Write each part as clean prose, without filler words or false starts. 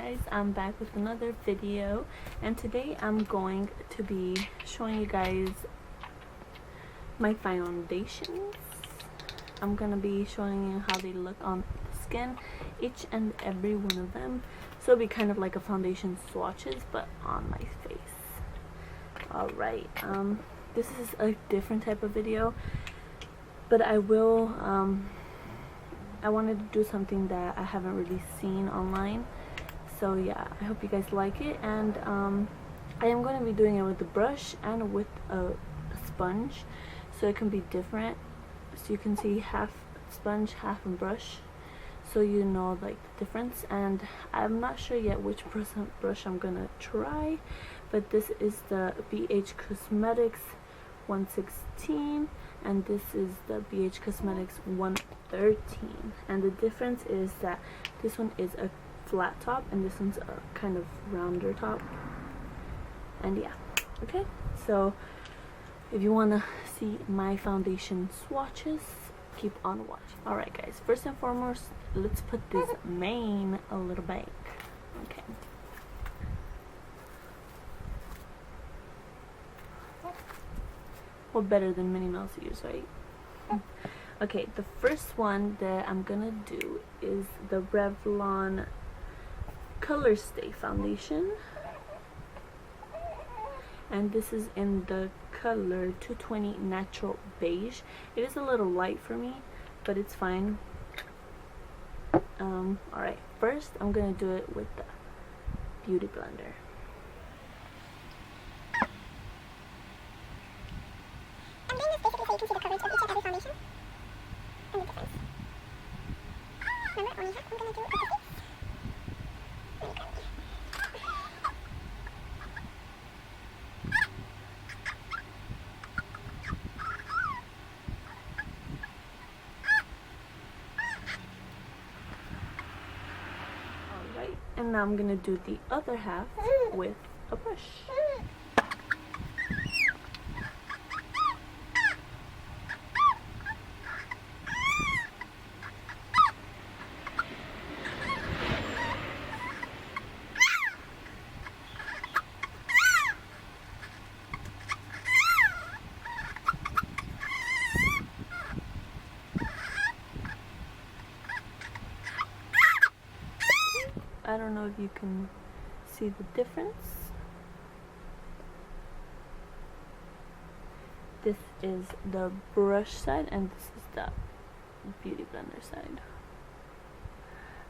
guys, I'm back with another video, and today I'm going to be showing you guys my foundations. I'm gonna be showing you how they look on the skin, each and every one of them, so it'll be kind of like a foundation swatches but on my face. Alright, this is a different type of video, but I wanted to do something that I haven't really seen online. So yeah, I hope you guys like it. And I am going to be doing it with a brush and with a sponge, so it can be different. So you can see half sponge, half a brush, so you know like the difference. And I'm not sure yet which brush I'm gonna try, but this is the BH Cosmetics 116 and this is the BH Cosmetics 113, and the difference is that this one is a flat top and this one's a kind of rounder top. And yeah, okay, so if you want to see my foundation swatches, keep on watching. Alright guys, first and foremost, let's put this mane a little back. Okay, what better than Minnie Mouse ears, right? Okay, the first one that I'm gonna do is the Revlon Color Stay foundation, and this is in the color 220 Natural Beige. It is a little light for me, but it's fine. Alright, first I'm gonna do it with the Beauty Blender. I'm doing this basically so you can see the coverage of each and every foundation and the difference. Remember, only half I'm going to do with the face. Alright, and now I'm going to do the other half with a brush. I don't know if you can see the difference. This is the brush side and this is the Beauty Blender side.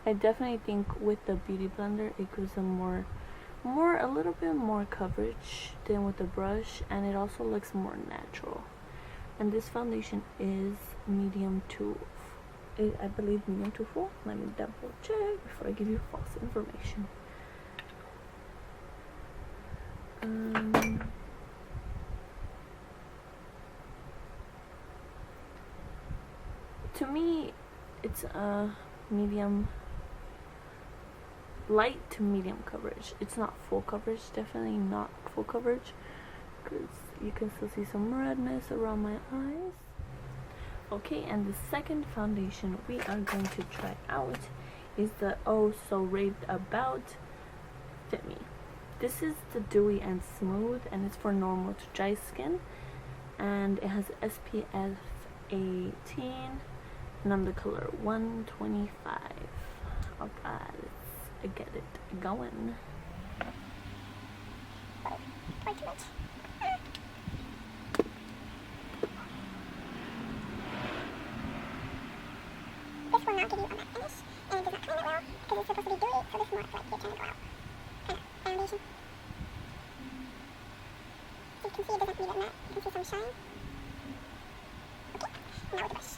I definitely think with the Beauty Blender it gives a a little bit more coverage than with the brush, and it also looks more natural. And this foundation is medium to, I believe, medium to full. Let me double check before I give you false information. To me, it's a medium, light to medium coverage. It's not full coverage, definitely not full coverage, because you can still see some redness around my eyes. Okay, and the second foundation we are going to try out is the Oh So Raved About Fit Me. This is the Dewy and Smooth, and it's for normal to dry skin, and it has SPF 18, and I'm the color 125. Alright, let's get it going. Way too much. This will not give you a matte finish, and it does not clean it well because it's supposed to be dewy, so this is more like you're trying to go out. Kind of foundation. So you can see it doesn't leave it matte. You can see some shine. Okay, now with the brush.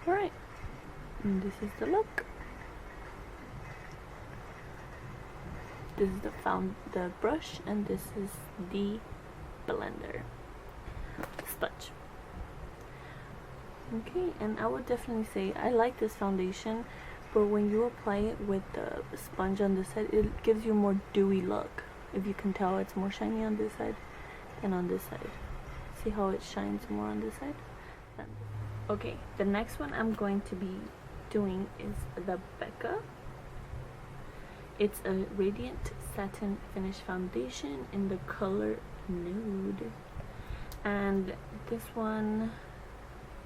Alright, and this is the look. This is the brush, and this is the blender sponge. Okay, and I would definitely say I like this foundation, but when you apply it with the sponge on this side, it gives you a more dewy look. If you can tell, it's more shiny on this side than on this side. See how it shines more on this side? Okay, the next one I'm going to be doing is the Becca. It's a radiant satin finish foundation in the color nude, and this one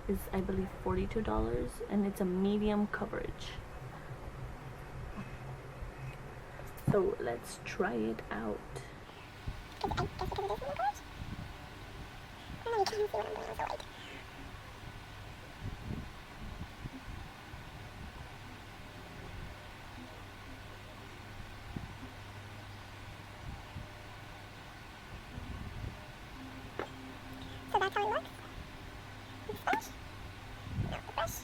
is, I believe, $42, and it's a medium coverage. So let's try it out. I guess because it is medium coverage? I don't know, you can't see what I'm doing with the light. So that's how it looks. The sponge? No, the brush.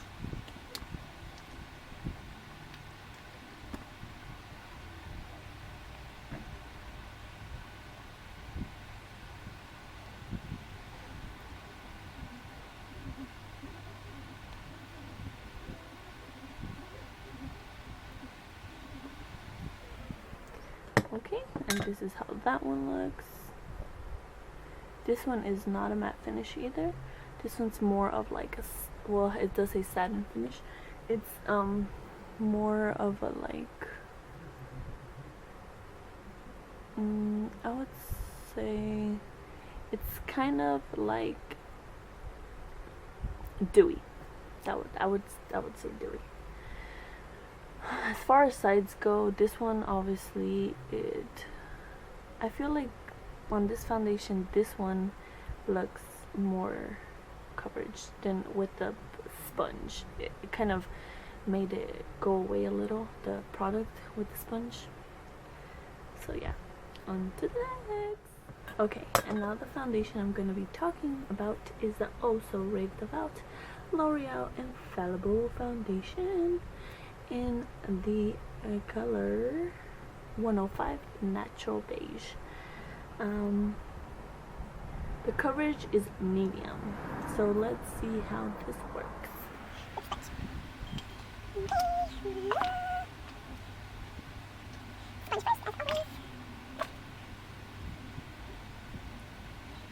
Okay, and this is how that one looks. This one is not a matte finish either. This one's more of like a, well, it does say satin finish. It's more of a like, I would say it's kind of like dewy. I would say dewy. As far as sides go, this one obviously I feel like on this foundation, this one looks more coverage than with the sponge. It kind of made it go away a little, the product with the sponge. So yeah, on to the next. Okay, and now the foundation I'm going to be talking about is the also raved about L'Oreal Infallible Foundation in the color 105 Natural Beige. The coverage is medium, so let's see how this works. Sponge first, as always.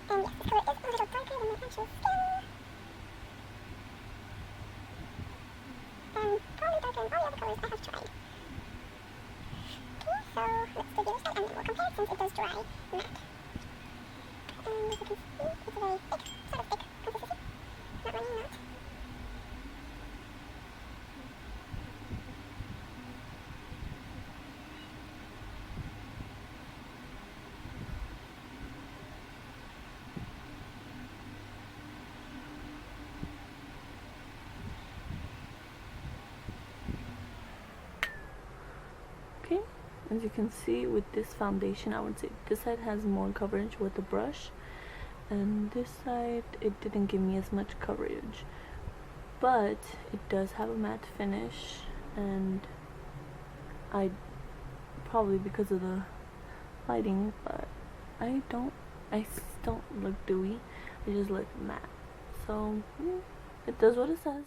And yes, this color is a little darker than my actual skin. And probably darker than all the other colors I have tried. Okay, so let's do the other side and then we'll compare it since it does dry matte. And as you can see, it's a very thick, sort of thick consistency. Not runny, not. Okay, as you can see with this foundation, I would say this side has more coverage with the brush, and this side it didn't give me as much coverage, but it does have a matte finish, and I probably because of the lighting, but I just don't look dewy, I just look matte, so yeah, it does what it says.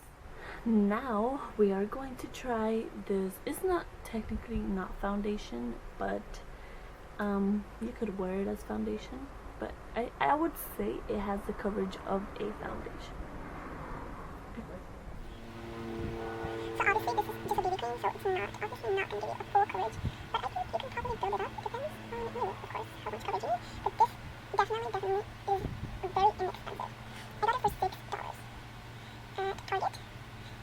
Now we are going to try this. It's not technically not foundation, but you could wear it as foundation, but I would say it has the coverage of a foundation. So obviously this is just a BB cream, so it's not, obviously not going to give you a full coverage, but I think you can probably build it up. It depends on you, of course, how much coverage you need, but this definitely is very inexpensive. I got it for $6 at Target,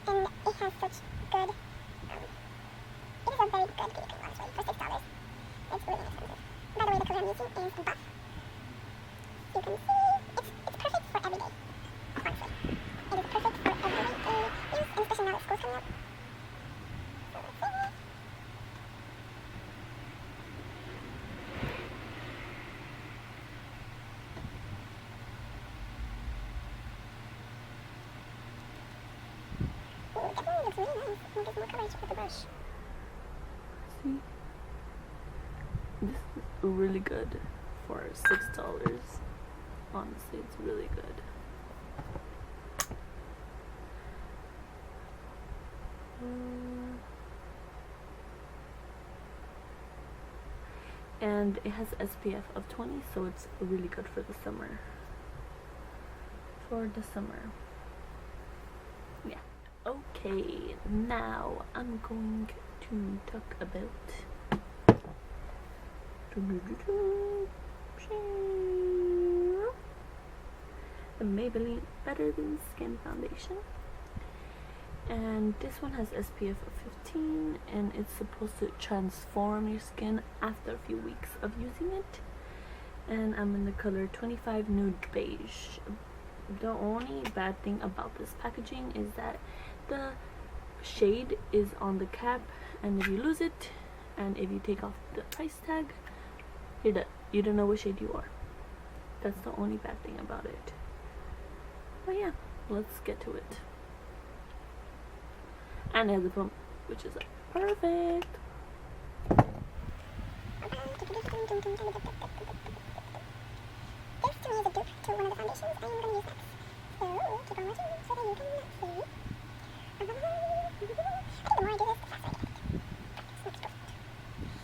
and it has such good, it is a very good BB cream, honestly, for $6. It's really inexpensive. By the way, the color I'm using is Buff. You can see, it's perfect for every day, honestly. It is perfect for every day use, and especially now that school's coming up. So let's see. Ooh, it definitely looks really nice. It gives more coverage with the brush. See, this is really good for $6. Honestly, it's really good. and it has SPF of 20, so it's really good for the summer. Yeah. Okay, now I'm going to talk about the Maybelline Better Than Skin Foundation. And this one has SPF of 15, and it's supposed to transform your skin after a few weeks of using it. And I'm in the color 25 Nude Beige. The only bad thing about this packaging is that the shade is on the cap, and if you lose it and if you take off the price tag, you're done. You don't know what shade you are. That's the only bad thing about it. But yeah, let's get to it. And it has a pump, which is perfect. This to me is a dupe to one of the foundations I am going to use next. So keep on watching so that you can see. I think the more I do this, the faster I get it. This looks perfect. Not perfect,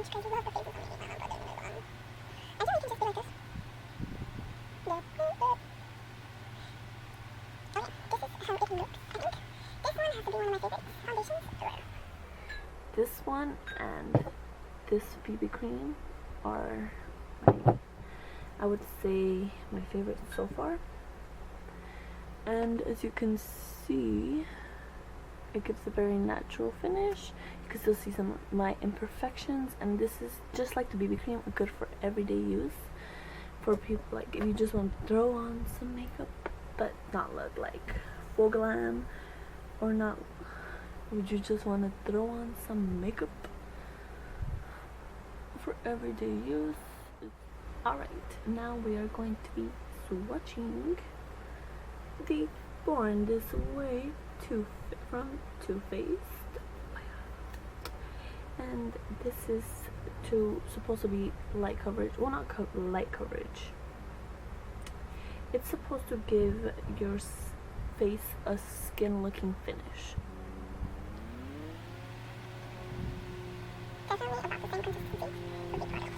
yeah, now the brush. Don't you guys love the faces on these? I think we can just be like this. Oh yeah, this is how it looks, I think. This one has to be one of my favorite foundations ever. This one and this BB cream are I would say my favorites so far. And as you can see, it gives a very natural finish. You can still see some of my imperfections, and this is just like the BB cream, good for everyday use. For people like if you just want to throw on some makeup but not look like full glam, or not, would you just want to throw on some makeup for everyday use. Alright, now we are going to be swatching the Born This Way from Too Faced, and this is supposed to be light coverage. Well, not light coverage. It's supposed to give your face a skin-looking finish. Definitely about the same consistency of the product.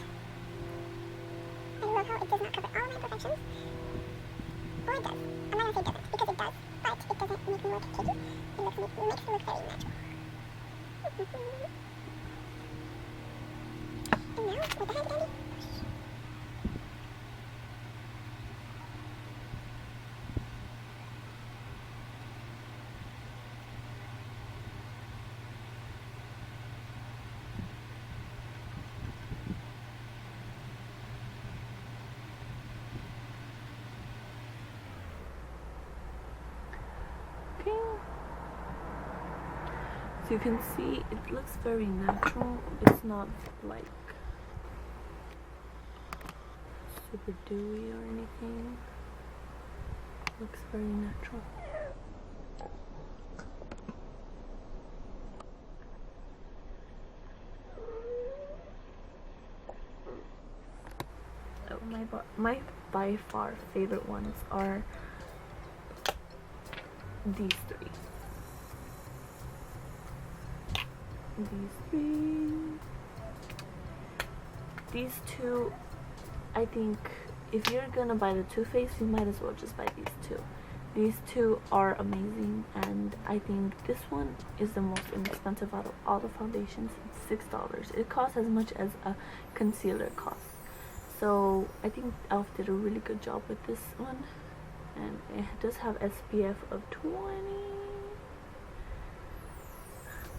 I love how it does not cover all my imperfections. Or it does. I'm not gonna say it doesn't, because it does, but it doesn't make me look cakey. It makes me look very natural. And now, with the handy dandy brush. Okay. So you can see it looks very natural. It's not like super dewy or anything. It looks very natural. Oh, my by far favorite ones are these three. These two, I think if you're gonna buy the Too Faced, you might as well just buy these two. These two are amazing, and I think this one is the most inexpensive out of all the foundations. It's $6. It costs as much as a concealer costs. So I think e.l.f. did a really good job with this one, and it does have SPF of 20.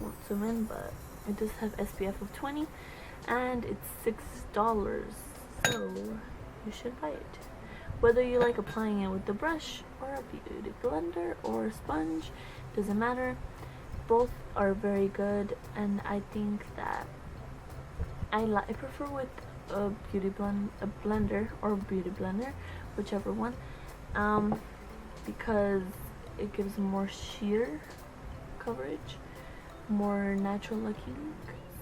Won't zoom in, but it does have SPF of 20, and it's $6, so you should buy it. Whether you like applying it with the brush or a beauty blender or a sponge, doesn't matter. Both are very good, and I think that I prefer with a blender, whichever one, because it gives more sheer coverage, more natural looking.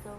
So